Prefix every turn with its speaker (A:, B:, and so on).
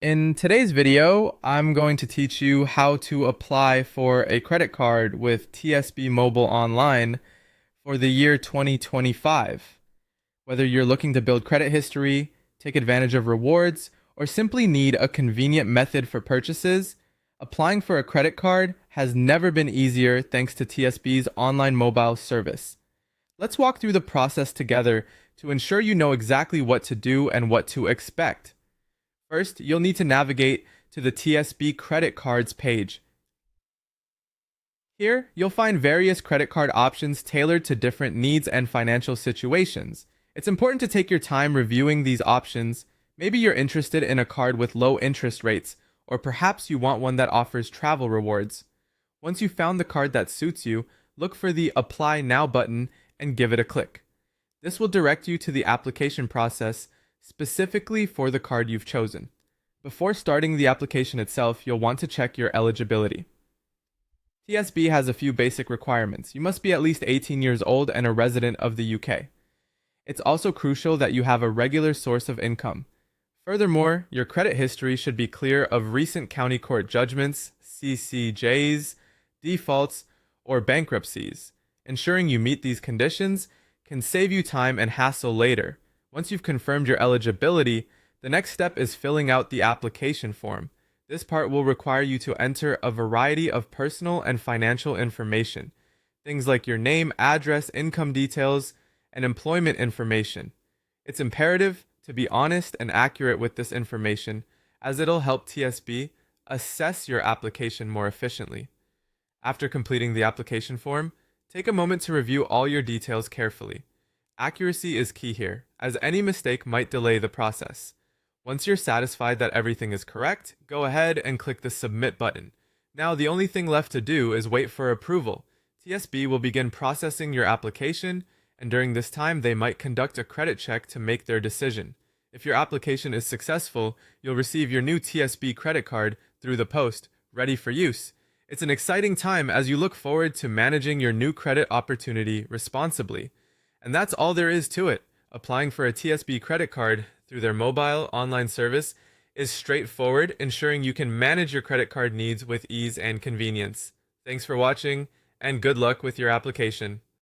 A: In today's video, I'm going to teach you how to apply for a credit card with TSB Mobile Online for the year 2025. Whether you're looking to build credit history, take advantage of rewards, or simply need a convenient method for purchases, applying for a credit card has never been easier thanks to TSB's online mobile service. Let's walk through the process together to ensure you know exactly what to do and what to expect. First, you'll need to navigate to the TSB credit cards page. Here, you'll find various credit card options tailored to different needs and financial situations. It's important to take your time reviewing these options. Maybe you're interested in a card with low interest rates, or perhaps you want one that offers travel rewards. Once you've found the card that suits you, look for the Apply Now button and give it a click. This will direct you to the application process specifically for the card you've chosen. Before starting the application itself, you'll want to check your eligibility. TSB has a few basic requirements. You must be at least 18 years old and a resident of the UK. It's also crucial that you have a regular source of income. Furthermore, your credit history should be clear of recent county court judgments, CCJs, defaults, or bankruptcies. Ensuring you meet these conditions can save you time and hassle later. Once you've confirmed your eligibility, the next step is filling out the application form. This part will require you to enter a variety of personal and financial information, things like your name, address, income details, and employment information. It's imperative to be honest and accurate with this information, as it'll help TSB assess your application more efficiently. After completing the application form, take a moment to review all your details carefully. Accuracy is key here, as any mistake might delay the process. Once you're satisfied that everything is correct, go ahead and click the Submit button. Now the only thing left to do is wait for approval. TSB will begin processing your application, and during this time they might conduct a credit check to make their decision. If your application is successful, you'll receive your new TSB credit card through the post, ready for use. It's an exciting time as you look forward to managing your new credit opportunity responsibly. And that's all there is to it. Applying for a TSB credit card through their mobile online service is straightforward, ensuring you can manage your credit card needs with ease and convenience. Thanks for watching, and good luck with your application.